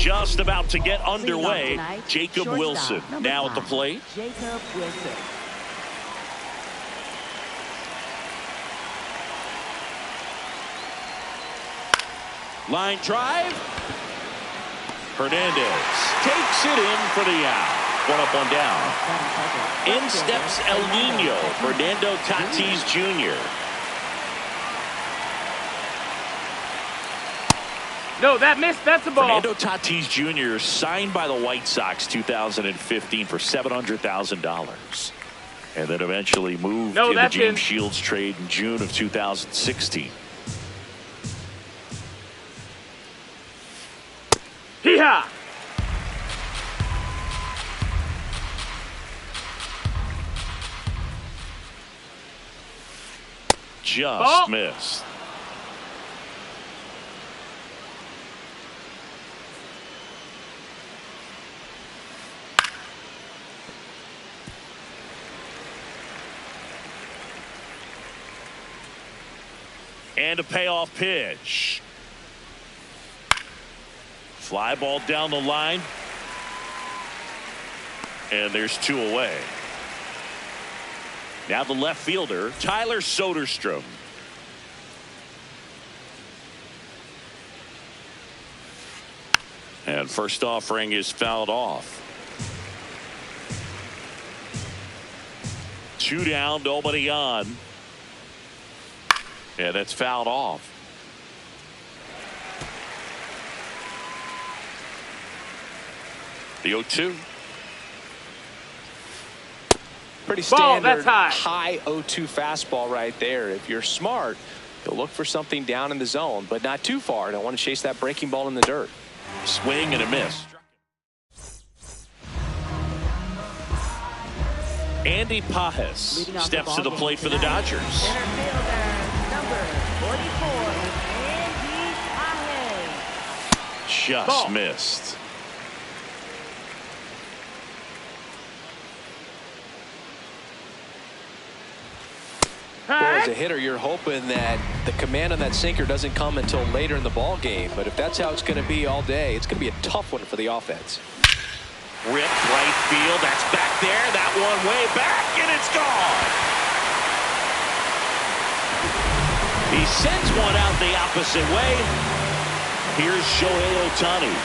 just about to get underway. Jacob Wilson now at the plate. Jacob Wilson. Line drive. Hernandez takes it in for the out. One up, one down. In steps El Nino, Fernando Tatis Jr. No, that missed. That's a ball. Fernando Tatis Jr. signed by the White Sox 2015 for $700,000. And then eventually moved in the James Shields trade in June of 2016. Hee-haw! Just missed. And a payoff pitch. Fly ball down the line. And there's two away. Now the left fielder, Tyler Soderstrom. And first offering is fouled off. 2 down, nobody on. And that's fouled off. The 0-2. Pretty standard that's high 0-2 fastball right there. If you're smart, you'll look for something down in the zone, but not too far. Don't want to chase that breaking ball in the dirt. Swing and a miss. Andy Pages steps to the plate for the Dodgers. Center fielder, number 44, Andy Pages. Just missed. Well, as a hitter, you're hoping that the command on that sinker doesn't come until later in the ball game. But if that's how it's going to be all day, it's going to be a tough one for the offense. Ripped right field. That's back there. That one way back, and it's gone. He sends one out the opposite way. Here's Shohei Ohtani.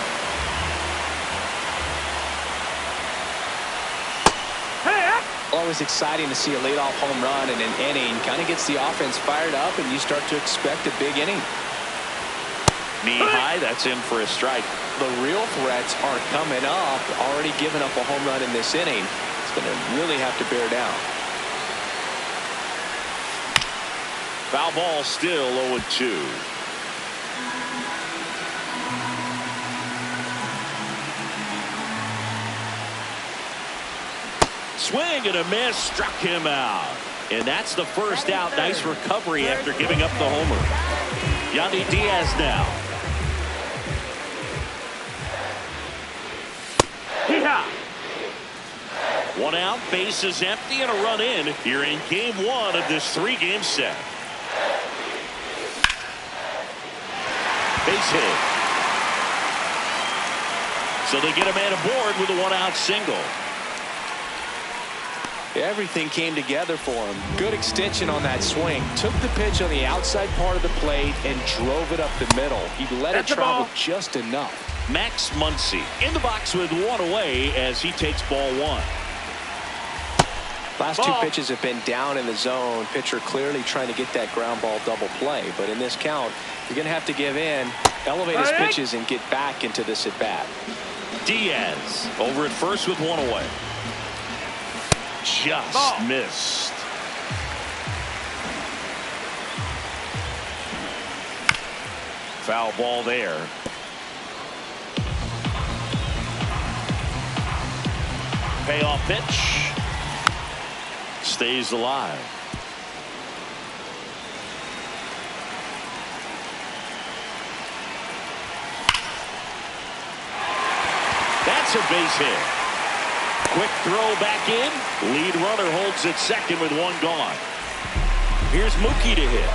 Always exciting to see a leadoff home run in an inning. Kind of gets the offense fired up, and you start to expect a big inning. Knee high, that's in for a strike. The real threats are coming up. Already giving up a home run in this inning. It's going to really have to bear down. Foul ball, still 0-2. Swing and a miss, struck him out. And that's the first out. Nice recovery after giving up the homer. Yandy Diaz now. One out, base is empty, and a run in here in game 1 of this 3-game set. Base hit. So they get a man aboard with a 1-out single. Everything came together for him. Good extension on that swing. Took the pitch on the outside part of the plate and drove it up the middle. He let it travel just enough. Max Muncy in the box with 1 away as he takes ball 1. Last 2 pitches have been down in the zone. Pitcher clearly trying to get that ground ball double play. But in this count, you're going to have to give in, elevate his pitches, and get back into this at bat. Diaz over at first with 1 away. Just missed. Foul ball there. Payoff pitch. Stays alive. That's a base hit. Quick throw back in. Lead runner holds at second with 1 gone. Here's Mookie to hit.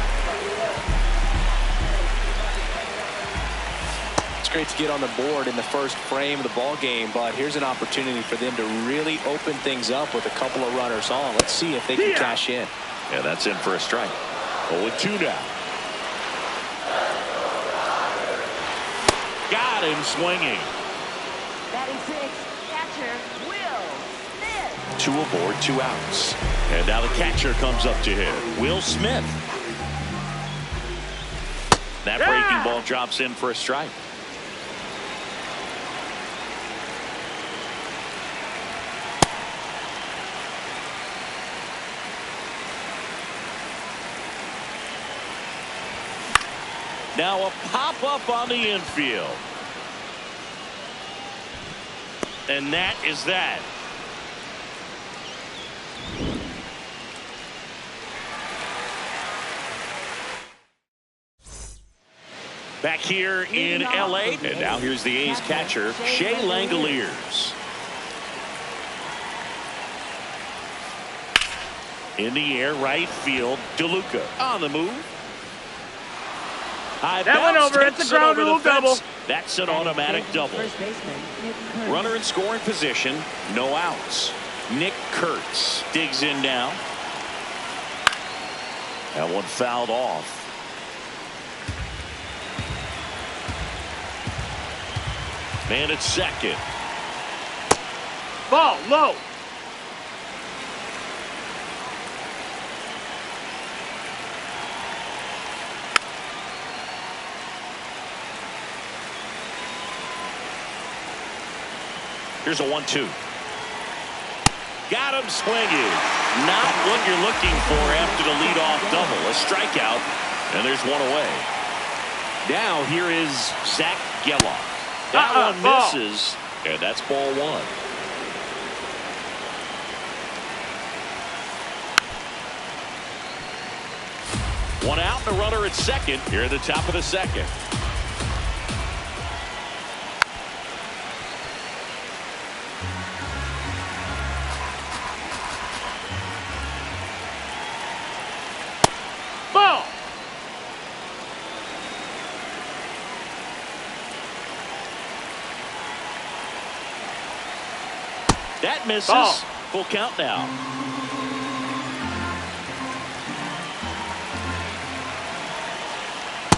great to get on the board in the first frame of the ball game, but here's an opportunity for them to really open things up with a couple of runners on. Let's see if they can cash in. Yeah, that's in for a strike. 0-2 now. Got him swinging. Batting sixth, catcher Will Smith. 2 aboard, 2 outs. And now the catcher comes up to hit. Will Smith. That breaking ball drops in for a strike. Now a pop-up on the infield. And that is that. Back here in L.A. And now here's the A's catcher, Shea Langoliers. In the air, right field, DeLuca on the move. That went over. It's a ground rule double. That's an automatic double. Runner in scoring position, no outs. Nick Kurtz digs in now. That one fouled off. Man at second. Ball low. Here's a 1-2. Got him swinging. Not what you're looking for after the leadoff double. A strikeout, and there's one away. Now here is Zach Geloff. That one misses, and that's ball 1. One out, and a runner at second here at the top of the second. Ball. That misses. Ball. Full count now.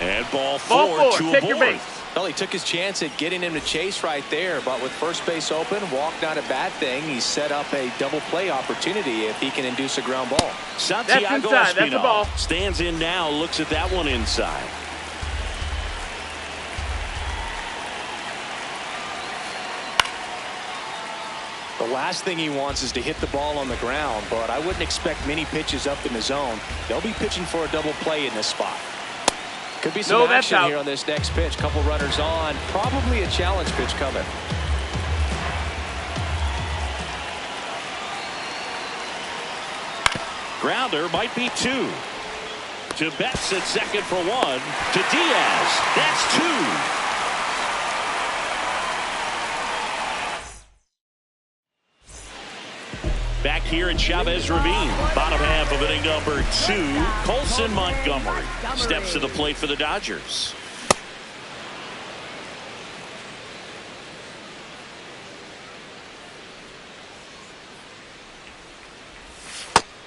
And ball 4, 2 Take your aboard. base. Well, he took his chance at getting him to chase right there, but with first base open, walk not a bad thing. He set up a double play opportunity if he can induce a ground ball. Santiago That's inside. That's a ball. Espinal stands in now, looks at that one inside. The last thing he wants is to hit the ball on the ground, but I wouldn't expect many pitches up in the zone. They'll be pitching for a double play in this spot. Could be some action here on this next pitch. Couple runners on. Probably a challenge pitch coming. Grounder might be 2. To Betts at second for 1. To Diaz. That's 2. Back here at Chavez Ravine, bottom half of inning number 2, Colson Montgomery steps to the plate for the Dodgers.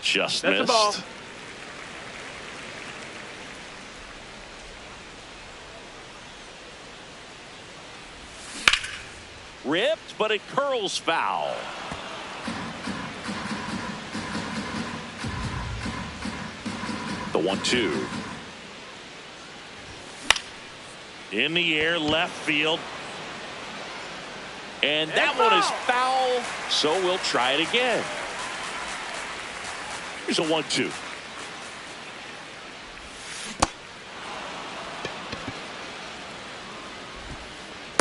Just That's missed. a ball. Ripped, but it curls foul. The 1-2. In the air, left field. And that one is foul, so we'll try it again. Here's a 1-2.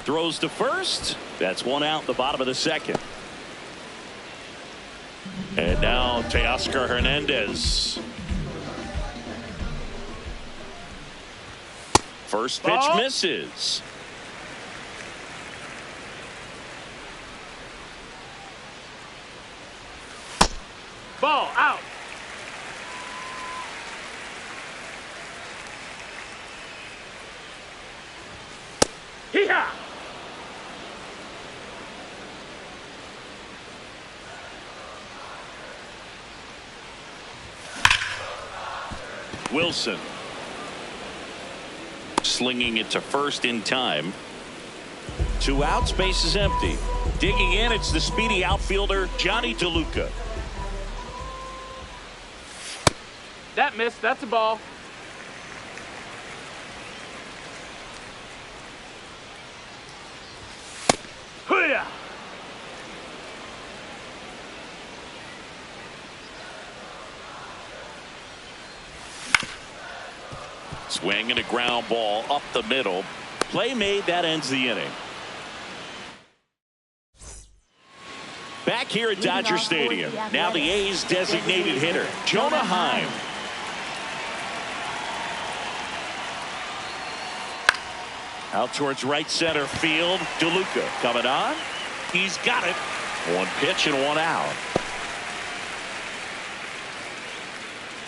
Throws to first. That's one out in the bottom of the second. And now Teoscar Hernandez. First pitch misses. Ball out. Hee-haw! Wilson. Slinging it to first in time. 2 outs, base is empty. Digging in, it's the speedy outfielder, Johnny DeLuca. That missed. That's a ball. Hoo-yah! Swing and a ground ball up the middle. Play made, that ends the inning. Back here at Dodger Stadium. Now the A's designated hitter, Jonah Heim. Out towards right center field. DeLuca coming on. He's got it. 1 pitch and 1 out.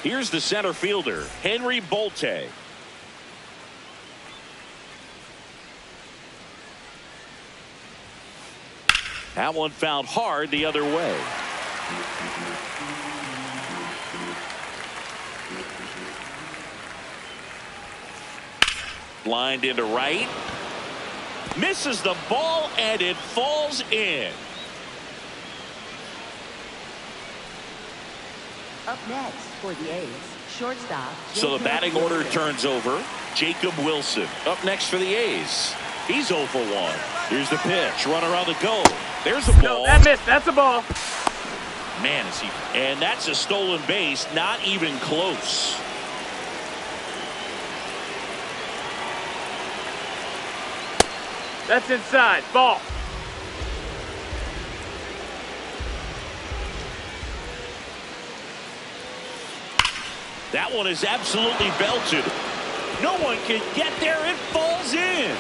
Here's the center fielder, Henry Bolte. That one fouled hard the other way. Lined into right. Misses the ball and it falls in. Up next for the A's, shortstop. So the batting order turns over. Jacob Wilson up next for the A's. He's 0 for 1. Here's the pitch. Runner on the go. There's a ball. No, that missed. That's a ball. Man, is he. And that's a stolen base. Not even close. That's inside. Ball. That one is absolutely belted. No one can get there. It falls in.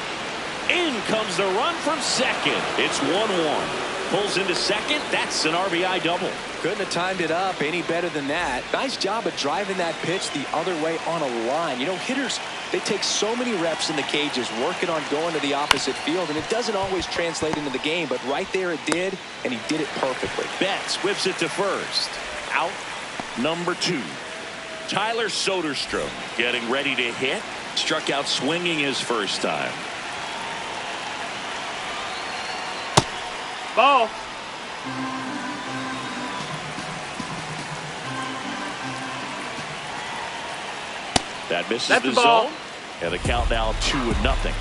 In comes the run from second. It's 1-1. Pulls into second. That's an RBI double. Couldn't have timed it up any better than that. Nice job of driving that pitch the other way on a line. You know, hitters, they take so many reps in the cages working on going to the opposite field, and it doesn't always translate into the game, but right there it did, and he did it perfectly. Betts whips it to first. Out number 2. Tyler Soderstrom getting ready to hit. Struck out swinging his first time. Ball. That misses That's the a ball. zone. And the count now 2-0.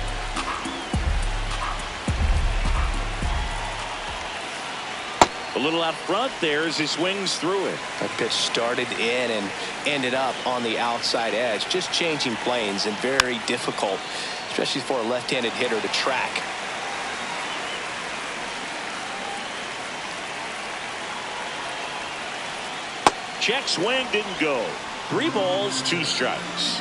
A little out front there as he swings through it. That pitch started in and ended up on the outside edge. Just changing planes and very difficult, especially for a left-handed hitter to track. Check swing didn't go. 3 balls, 2 strikes.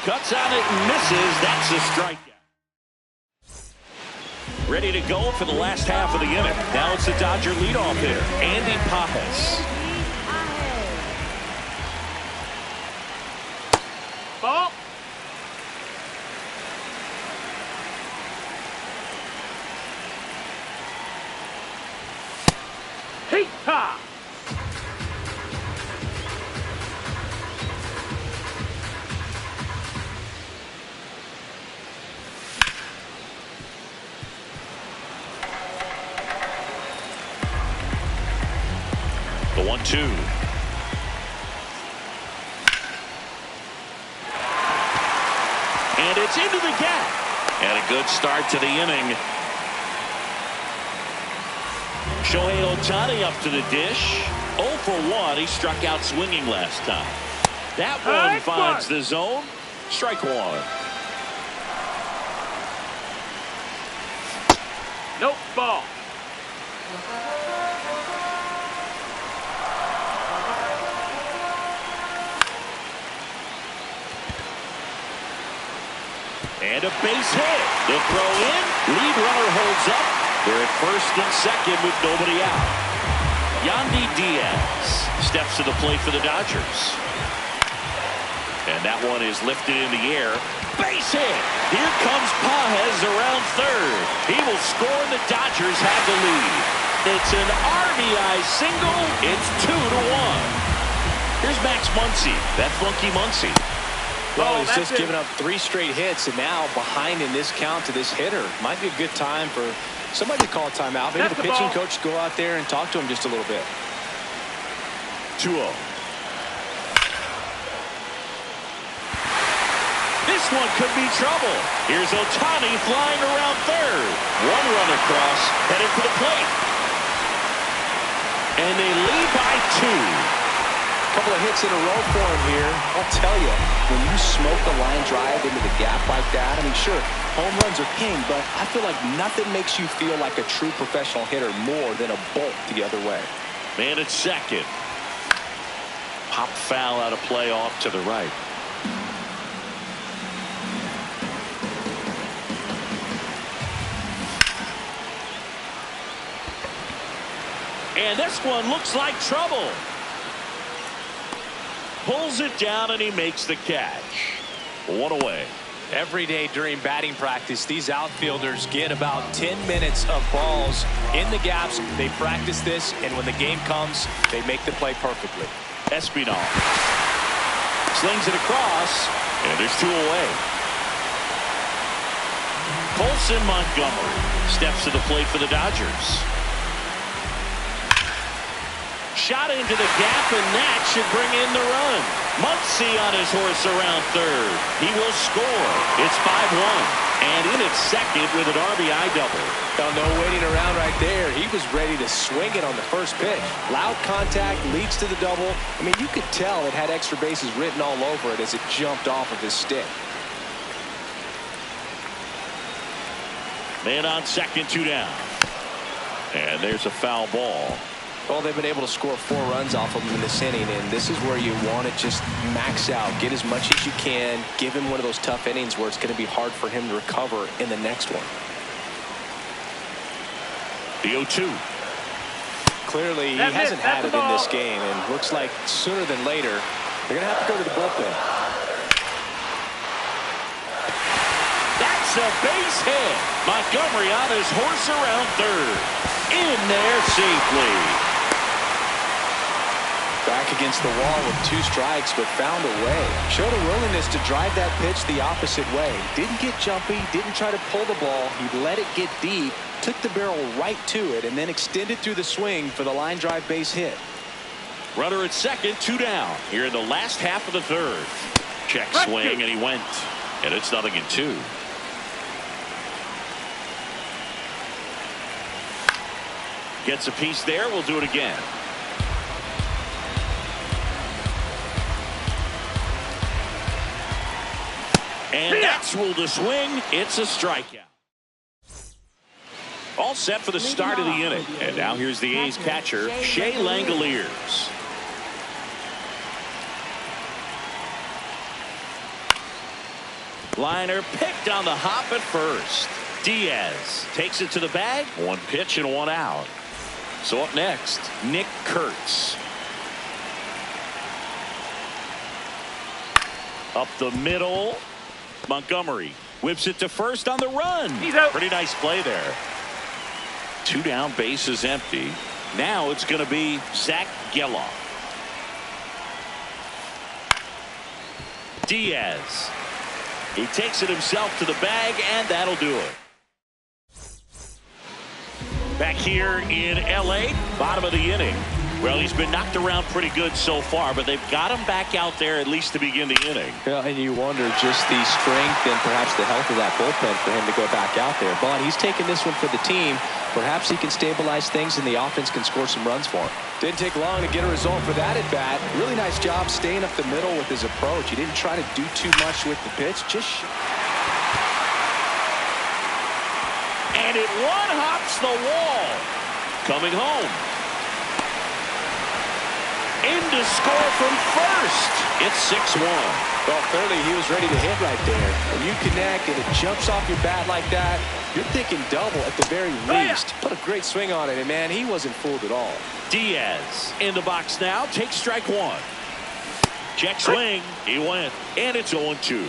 Cuts on it and misses. That's a strikeout. Ready to go for the last half of the inning. Now it's the Dodger leadoff hitter, Andy Pages. Ball. Hey-ha! The 1-2. And it's into the gap. And a good start to the inning. Shohei Ohtani up to the dish. 0 for 1. He struck out swinging last time. That one finds the zone. Strike 1. Nope. Ball. And a base hit. The throw in. Lead runner holds up. They're at first and second with nobody out. Yandy Diaz steps to the plate for the Dodgers. And that one is lifted in the air. Base hit. Here comes Pages around third. He will score, and the Dodgers have the lead. It's an RBI single. It's 2-1. Here's Max Muncy. That funky Muncy. Well, he's just given up 3 straight hits, and now behind in this count to this hitter. Might be a good time for somebody to call a timeout. Maybe the pitching coach go out there and talk to him just a little bit. 2-0. This one could be trouble. Here's Ohtani flying around third. One run across, headed for the plate. And they lead by 2. Couple of hits in a row for him here. I'll tell you, when you smoke a line drive into the gap like that, I mean, sure, home runs are king, but I feel like nothing makes you feel like a true professional hitter more than a bolt the other way. Man at second. Pop foul out of play off to the right. And this one looks like trouble. Pulls it down, and he makes the catch. 1 away. Every day during batting practice, these outfielders get about 10 minutes of balls in the gaps. They practice this, and when the game comes, they make the play perfectly. Espinal slings it across, and there's 2 away. Colson Montgomery steps to the plate for the Dodgers. Shot into the gap, and that should bring in the run. Muncy on his horse around third. He will score. It's 5-1. And in at second with an RBI double. Oh, no waiting around right there. He was ready to swing it on the first pitch. Loud contact leads to the double. I mean, you could tell it had extra bases written all over it as it jumped off of his stick. Man on second, 2 down. And there's a foul ball. Well, they've been able to score 4 runs off of him in this inning, and this is where you want to just max out, get as much as you can, give him one of those tough innings where it's going to be hard for him to recover in the next one. The 0-2. Clearly, he hasn't had it in this game, and looks like sooner than later, they're going to have to go to the bullpen. That's a base hit. Montgomery on his horse around third. In there safely. Back against the wall with 2 strikes, but found a way. Showed a willingness to drive that pitch the opposite way. Didn't get jumpy, didn't try to pull the ball. He let it get deep, took the barrel right to it, and then extended through the swing for the line drive base hit. Runner at second, 2 down. Here in the last half of the third. Check swing, and he went. And it's 0-2. Gets a piece there. We'll do it again. And that's ruled a swing. It's a strikeout. All set for the start of the inning. And now here's the A's catcher, Shea Langoliers. Liner picked on the hop at first. Diaz takes it to the bag. 1 pitch and 1 out. So up next, Nick Kurtz. Up the middle. Montgomery whips it to first on the run. He's out. Pretty nice play there. 2 down, base is empty. Now it's going to be Zach Gelof. Diaz. He takes it himself to the bag, and that'll do it. Back here in L.A., bottom of the inning. Well, he's been knocked around pretty good so far, but they've got him back out there at least to begin the inning. Yeah, and you wonder just the strength and perhaps the health of that bullpen for him to go back out there. But he's taking this one for the team. Perhaps he can stabilize things and the offense can score some runs for him. Didn't take long to get a result for that at bat. Really nice job staying up the middle with his approach. He didn't try to do too much with the pitch. And it one-hops the wall. Coming home. In to score from first. It's 6-1. Well, clearly he was ready to hit right there. When you connect and it jumps off your bat like that, you're thinking double at the very least. Put a great swing on it, and man, he wasn't fooled at all. Diaz in the box now. Takes strike one. Check swing. He went. And it's 0-2.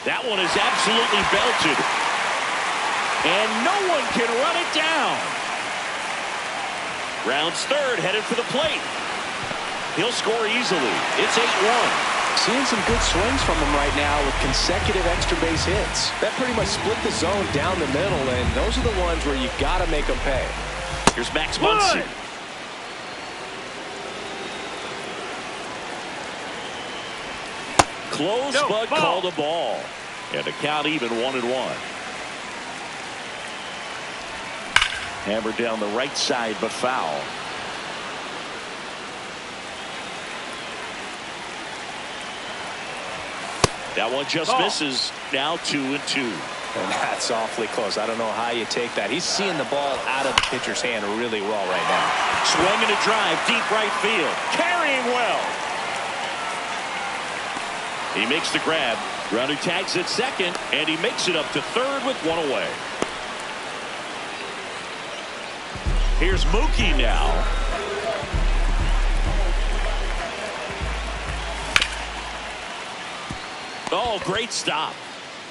That one is absolutely belted. And no one can run it down. Rounds third, headed for the plate. He'll score easily. It's 8-1. Seeing some good swings from him right now with consecutive extra base hits. That pretty much split the zone down the middle, and those are the ones where you got to make them pay. Here's Max Muncy. Close, but called a ball. And the count even 1-1. Hammered down the right side, but foul. That one just misses. Now 2-2. And that's awfully close. I don't know how you take that. He's seeing the ball out of the pitcher's hand really well right now. Swinging a drive, deep right field. Carrying well. He makes the grab. Runner tags at second, and he makes it up to third with one away. Here's Mookie now. Oh, great stop.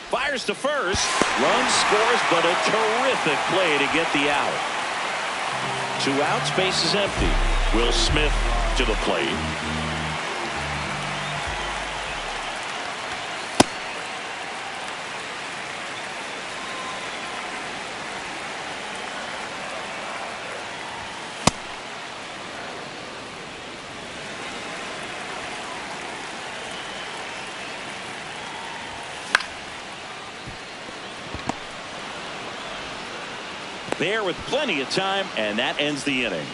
Fires to first. Run scores, but a terrific play to get the out. 2 outs, base is empty. Will Smith to the plate. There with plenty of time, and that ends the inning.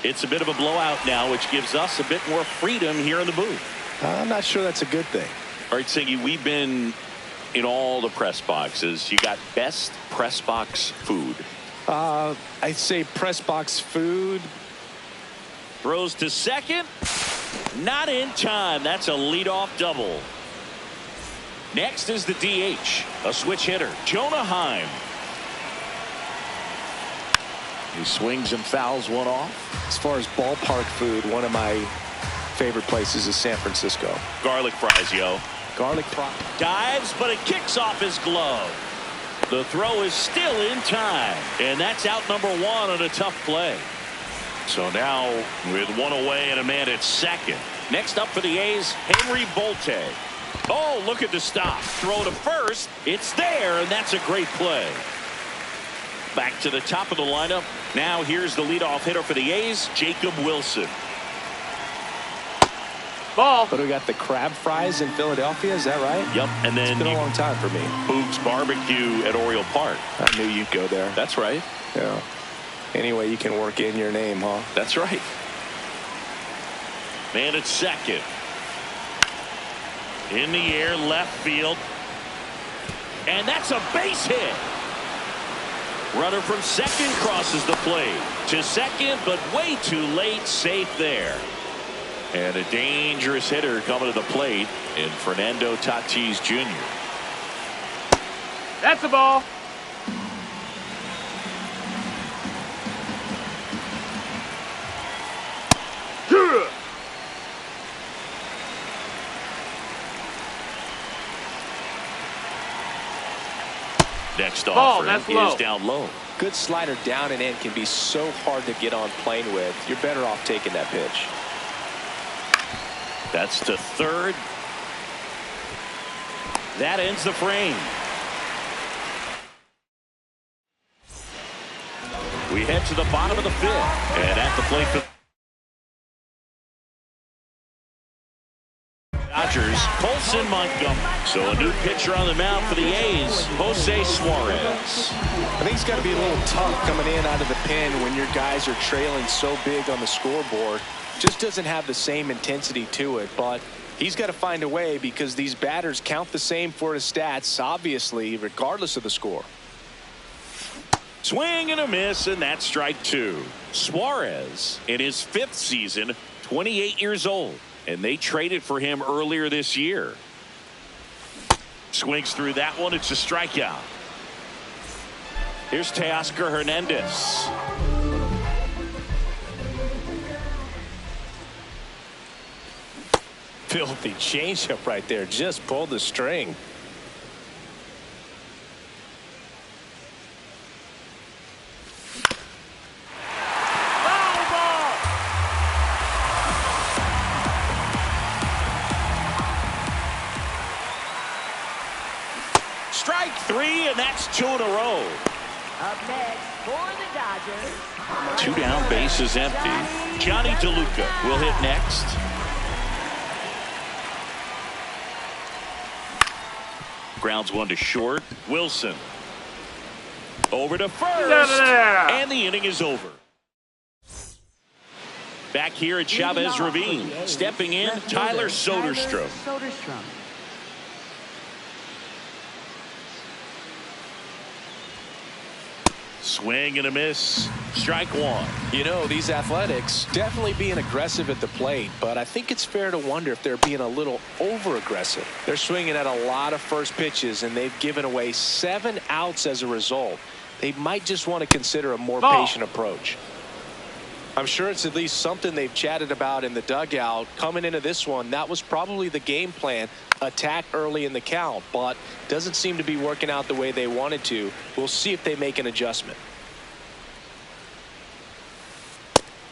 It's a bit of a blowout now, which gives us a bit more freedom here in the booth. I'm not sure that's a good thing. All right, Siggy, we've been in all the press boxes. You got best press box food. I'd say press box food. Throws to second. Not in time. That's a leadoff double. Next is the DH, a switch hitter, Jonah Heim. He swings and fouls one off. As far as ballpark food, one of my favorite places is San Francisco. Garlic fries, yo. Garlic fries. Dives, but it kicks off his glove. The throw is still in time, and that's out number 1 on a tough play. So now with one away and a man at second. Next up for the A's, Henry Bolte. Oh, look at the stop. Throw to first. It's there, and that's a great play. Back to the top of the lineup. Now here's the leadoff hitter for the A's, Jacob Wilson. Ball. But we got the crab fries in Philadelphia, is that right? Yep, and then it's been a long time for me. Boog's Barbecue at Oriole Park. I knew you'd go there. That's right. Yeah. Anyway, you can work in your name, huh? That's right. Man at second. In the air, left field. And that's a base hit. Runner from second crosses the plate. To second, but way too late. Safe there. And a dangerous hitter coming to the plate in Fernando Tatis Jr. That's a ball. Next offering is down low. Good slider down and in can be so hard to get on plane with. You're better off taking that pitch. That's to third. That ends the frame. We head to the bottom of the 5th. And at the plate for Dodgers, Colson Montgomery. So a new pitcher on the mound for the A's, Jose Suarez. I think it's got to be a little tough coming in out of the pen when your guys are trailing so big on the scoreboard. Just doesn't have the same intensity to it, but he's got to find a way because these batters count the same for his stats, obviously, regardless of the score. Swing and a miss, and that's strike two. Suarez, in his 5th season, 28 years old, and they traded for him earlier this year. Swings through that one. It's a strikeout. Here's Teoscar Hernandez. Filthy changeup right there. Just pulled the string. Strike three, and that's 2 in a row. Up next for the Dodgers. 2 down, bases empty. Johnny DeLuca will hit next. Grounds 1 to short. Wilson over to first, and the inning is over. Back here at Chavez Ravine, stepping in, Tyler Soderstrom. Swing and a miss. Strike one. You know, these Athletics definitely being aggressive at the plate, but I think it's fair to wonder if they're being a little over-aggressive. They're swinging at a lot of first pitches, and they've given away 7 outs as a result. They might just want to consider a more patient approach. I'm sure it's at least something they've chatted about in the dugout. Coming into this one, that was probably the game plan. Attack early in the count, but doesn't seem to be working out the way they wanted to. We'll see if they make an adjustment.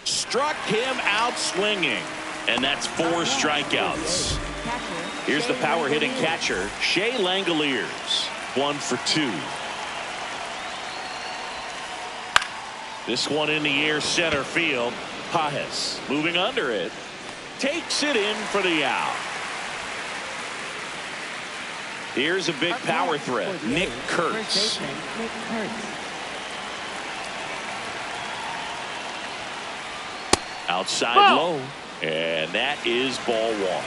Struck him out swinging, and that's 4 strikeouts. Here's the power hitting catcher, Shea Langoliers. 1 for 2. This one in the air, center field. Pages moving under it. Takes it in for the out. Here's a big power threat, Nick Kurtz. Outside low, and that is ball 1.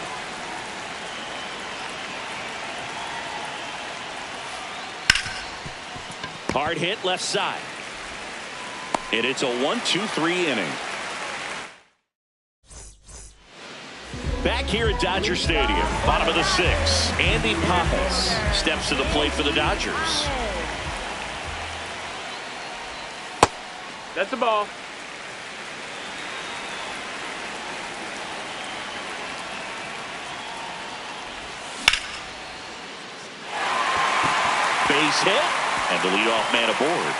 Hard hit left side. And it's a 1-2-3 inning. Back here at Dodger Stadium, bottom of the 6th, Andy Pages steps to the plate for the Dodgers. That's a ball. Base hit, and the leadoff man aboard.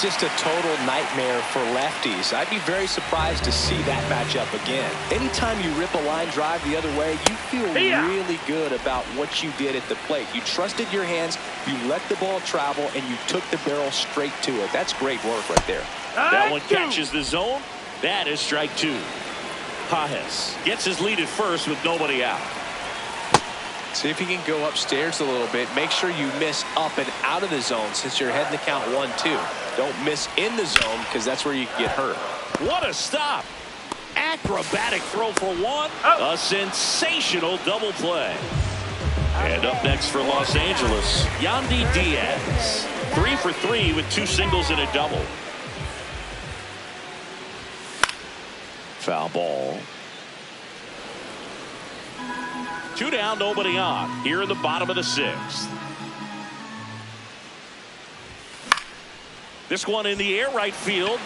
Just a total nightmare for lefties. I'd be very surprised to see that matchup again. Anytime you rip a line drive the other way, you feel really good about what you did at the plate. You trusted your hands, you let the ball travel, and you took the barrel straight to it. That's great work right there. That one catches the zone. That is strike 2. Pages gets his lead at first with nobody out. See if you can go upstairs a little bit. Make sure you miss up and out of the zone since you're heading to count 1-2. Don't miss in the zone because that's where you can get hurt. What a stop. Acrobatic throw for 1. A sensational double play. And up next for Los Angeles, Yandy Diaz. 3 for 3 with 2 singles and a double. Foul ball. 2 down, nobody on. Here in the bottom of the 6th. This one in the air, right field.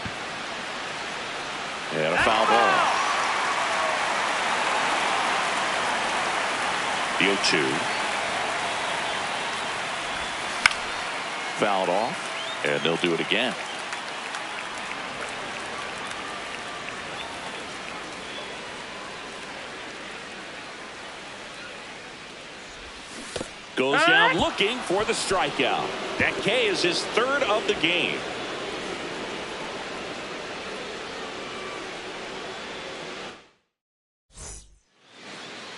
And a foul ball. The 0-2. Fouled off, and they'll do it again. Goes down looking for the strikeout. That K is his 3rd of the game.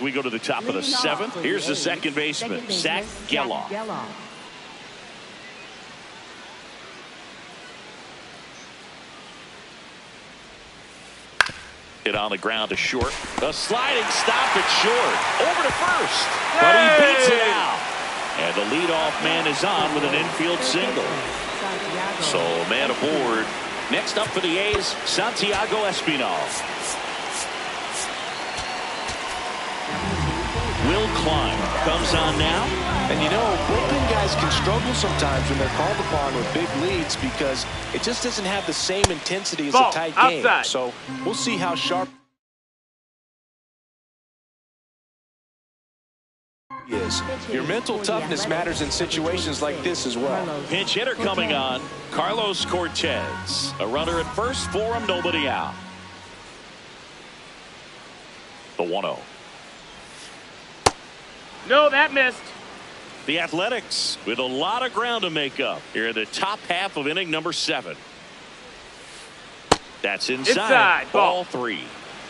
We go to the top of the 7th. Here's the second baseman, Zach Gelof. Hit on the ground to short. A sliding stop at short. Over to first. But he beats it out. And the leadoff man is on with an infield single. So a man aboard. Next up for the A's, Santiago Espinal. Will Klein comes on now. And you know, bullpen guys can struggle sometimes when they're called upon with big leads because it just doesn't have the same intensity as a tight game. So we'll see how sharp he is. Your mental toughness matters in situations like this as well. Pinch hitter coming on, Carlos Cortez. A runner at first for him, nobody out. The 1-0. No, that missed. The Athletics with a lot of ground to make up here in the top half of inning number 7. That's inside. Ball 3.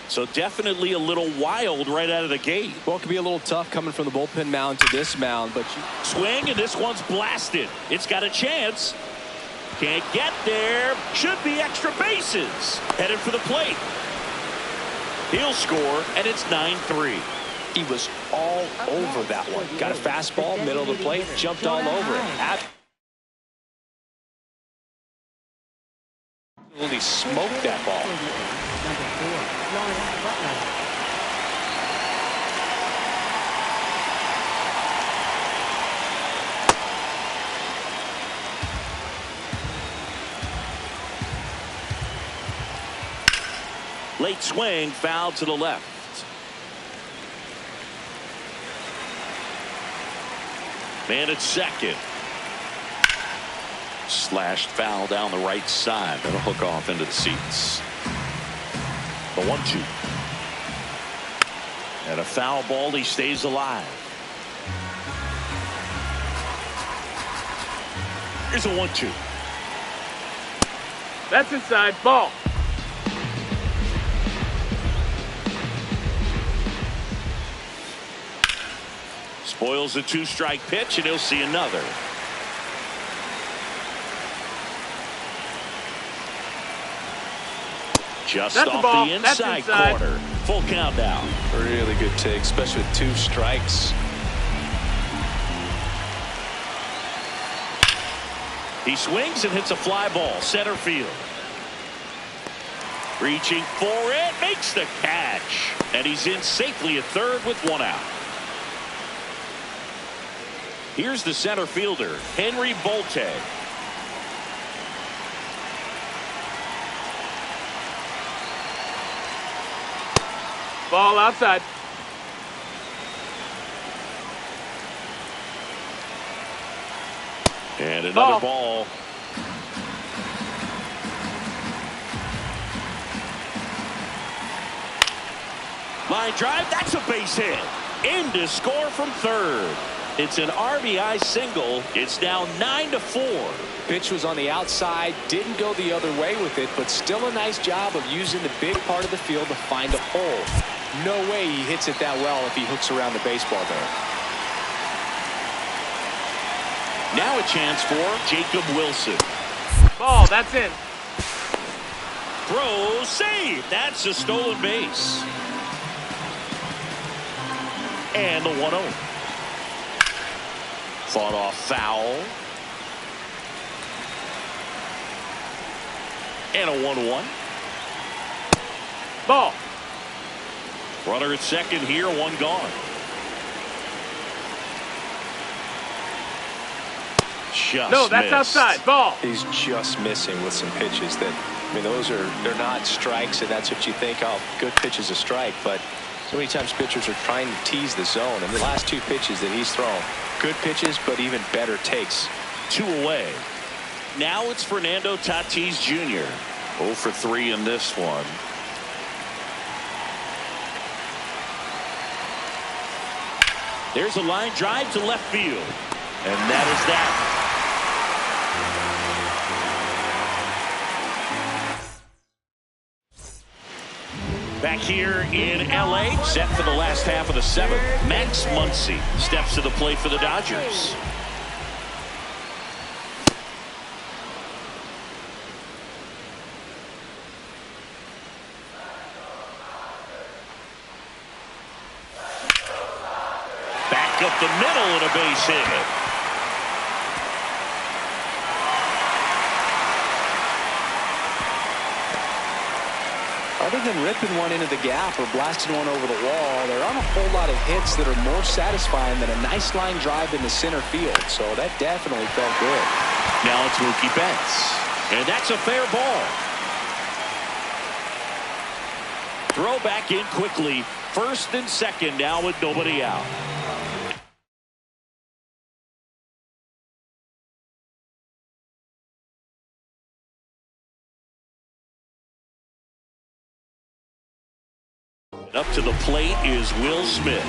So definitely a little wild right out of the gate. Well, it can be a little tough coming from the bullpen mound to this mound, but swing, and this one's blasted. It's got a chance. Can't get there. Should be extra bases. Headed for the plate. He'll score, and it's 9-3. He was all over that one. Got a fastball, middle of the plate, jumped all over it. Absolutely smoked that ball. Late swing, foul to the left. Man at second. Slashed foul down the right side. That'll hook off into the seats. The 1-2. And a foul ball. He stays alive. Here's a 1-2. That's inside. Ball. Spoils the 2-strike pitch, and he'll see another. Just off the inside corner. Full countdown. Really good take, especially with 2 strikes. He swings and hits a fly ball. Center field. Reaching for it. Makes the catch. And he's in safely at third with 1 out. Here's the center fielder, Henry Bolte. Ball outside. And another ball. Line drive, that's a base hit. In to score from third. It's an RBI single. It's now 9-4. Pitch was on the outside, didn't go the other way with it, but still a nice job of using the big part of the field to find a hole. No way he hits it that well if he hooks around the baseball there. Now a chance for Jacob Wilson. Ball, that's in. Throw, save. That's a stolen base. And the 1-0. Fought off foul. And a 1-1. Ball. Runner at second here, 1 gone. No, that's missed. outside. Ball. He's just missing with some pitches that, I mean, they're not strikes, and that's what you think, oh, good pitch is a strike, but so many times pitchers are trying to tease the zone, and the last 2 pitches that he's thrown, good pitches, but even better takes. 2 away. Now it's Fernando Tatis Jr. 0 for 3 in this one. There's a line drive to left field. And that is that. Back here in L.A., set for the last half of the 7th. Max Muncy steps to the plate for the Dodgers. Back up the middle and a base hit. Other than ripping one into the gap or blasting one over the wall, there aren't a whole lot of hits that are more satisfying than a nice line drive in the center field. So that definitely felt good. Now it's Mookie Betts. And that's a fair ball. Throw back in quickly. First and second now with nobody out. Up to the plate is Will Smith.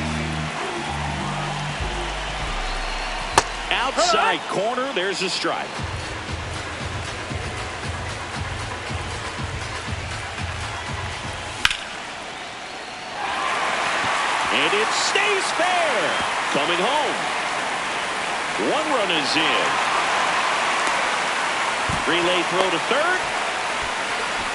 Outside corner, there's a strike. And it stays fair. Coming home. One run is in. Relay throw to third.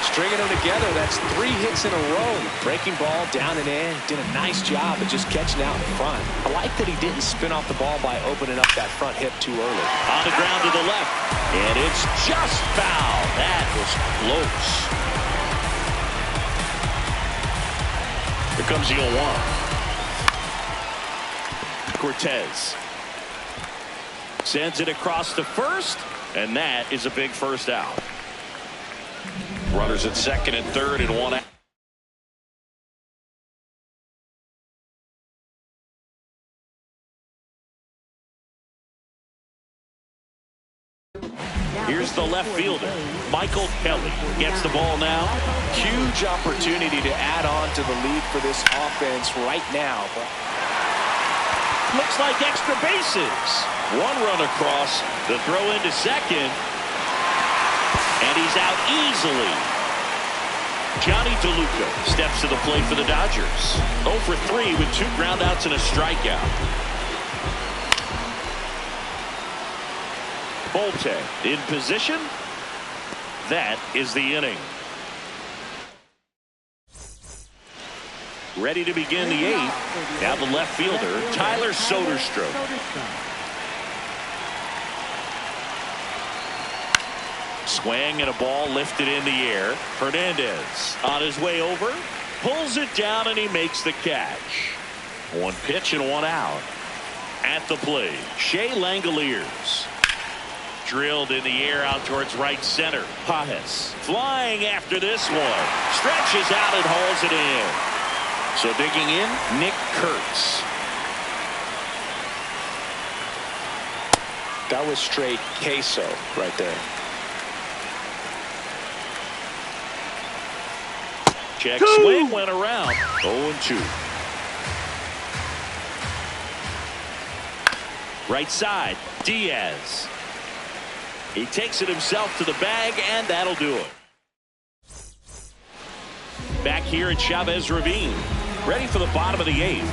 Stringing them together, that's 3 hits in a row. Breaking ball down and in. Did a nice job of just catching out in front. I like that he didn't spin off the ball by opening up that front hip too early. On the ground to the left. And it's just foul. That was close. Here comes the 0-1. Cortez sends it across to first, and that is a big first out. Runners at second and third and one out. Here's the left fielder, Michael Kelly, gets the ball now. Huge opportunity to add on to the lead for this offense right now. Looks like extra bases. One run across, the throw into second. And he's out easily. Johnny DeLuca steps to the plate for the Dodgers. 0 for 3 with 2 groundouts and a strikeout. Bolte in position. That is the inning. Ready to begin the 8th. Now the left fielder, Tyler Soderstrom. Swing and a ball lifted in the air. Hernandez on his way over. Pulls it down and he makes the catch. 1 pitch and 1 out. At the plate, Shea Langoliers. Drilled in the air out towards right center. Pages flying after this one. Stretches out and hauls it in. So digging in, Nick Kurtz. That was straight queso right there. Check swing went around. 0-2. Right side, Diaz. He takes it himself to the bag, and that'll do it. Back here at Chavez Ravine. Ready for the bottom of the 8th.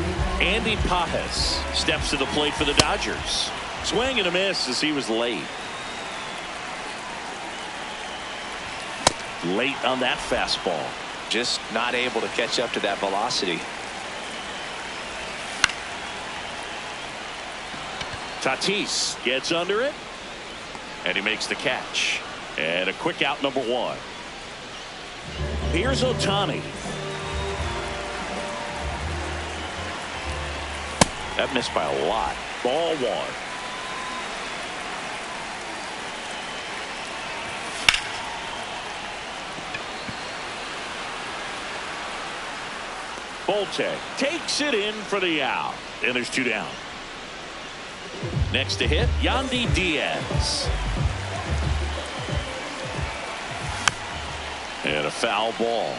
Andy Pages steps to the plate for the Dodgers. Swing and a miss as he was late. Late on that fastball. Just not able to catch up to that velocity. Tatis gets under it. And he makes the catch. And a quick out, number 1. Here's Ohtani. That missed by a lot. Ball 1. Bolte takes it in for the out. And there's 2 down. Next to hit, Yandy Diaz. And a foul ball.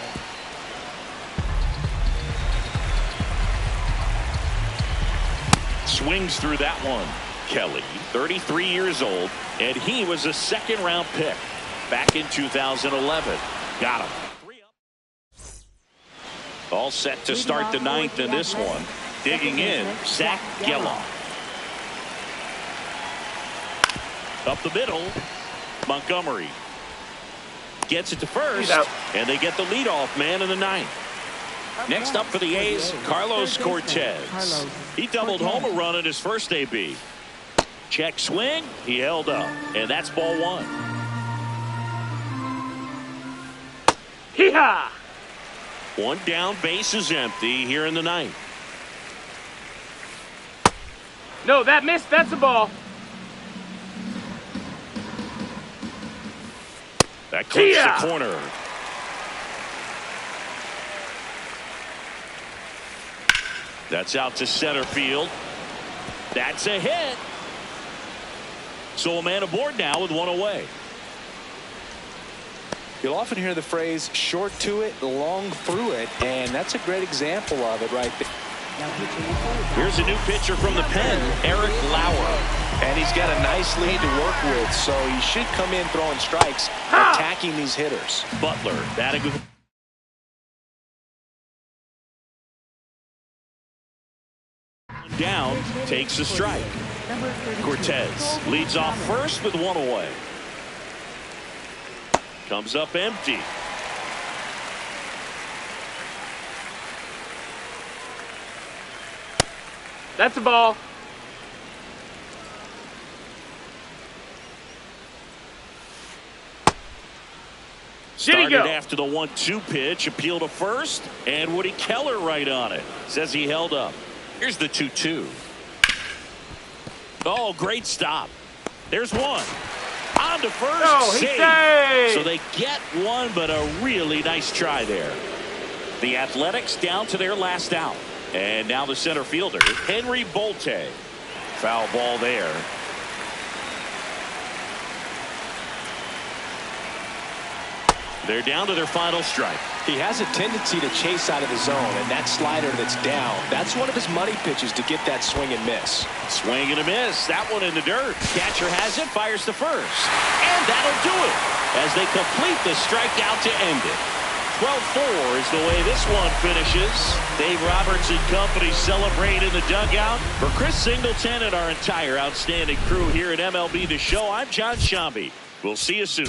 Swings through that one. Kelly, 33 years old, and he was a 2nd-round pick back in 2011. Got him. All set to start the 9th in this one. Digging in, Zach Gelof. Up the middle, Montgomery gets it to first, and they get the leadoff man in the 9th. Next up for the A's, Carlos Cortez. He doubled home a run in his first AB. Check swing, he held up, and that's ball 1. Hee-haw! One down, base is empty here in the ninth. No, that missed. That's a ball. That clips the corner. That's out to center field. That's a hit. So a man aboard now with one away. You'll often hear the phrase short to it, long through it, and that's a great example of it right there. Here's a new pitcher from the pen, Eric Lauer. And he's got a nice lead to work with, so he should come in throwing strikes, attacking these hitters. Butler batting with down, takes a strike. Cortez leads off first with one away. Comes up empty. That's a ball. Started after the 1-2 pitch, appeal to first, and Woody Keller right on it. Says he held up. Here's the 2-2. Oh, great stop. There's one. On to first. Oh, he saved. So they get one, but a really nice try there. The Athletics down to their last out. And now the center fielder, Henry Bolte. Foul ball there. They're down to their final strike. He has a tendency to chase out of the zone, and that slider that's down, that's one of his money pitches to get that swing and miss. Swing and a miss. That one in the dirt. Catcher has it, fires to first. And that'll do it as they complete the strikeout to end it. 12-4 is the way this one finishes. Dave Roberts and company celebrate in the dugout. For Chris Singleton and our entire outstanding crew here at MLB The Show, I'm John Shambi. We'll see you soon.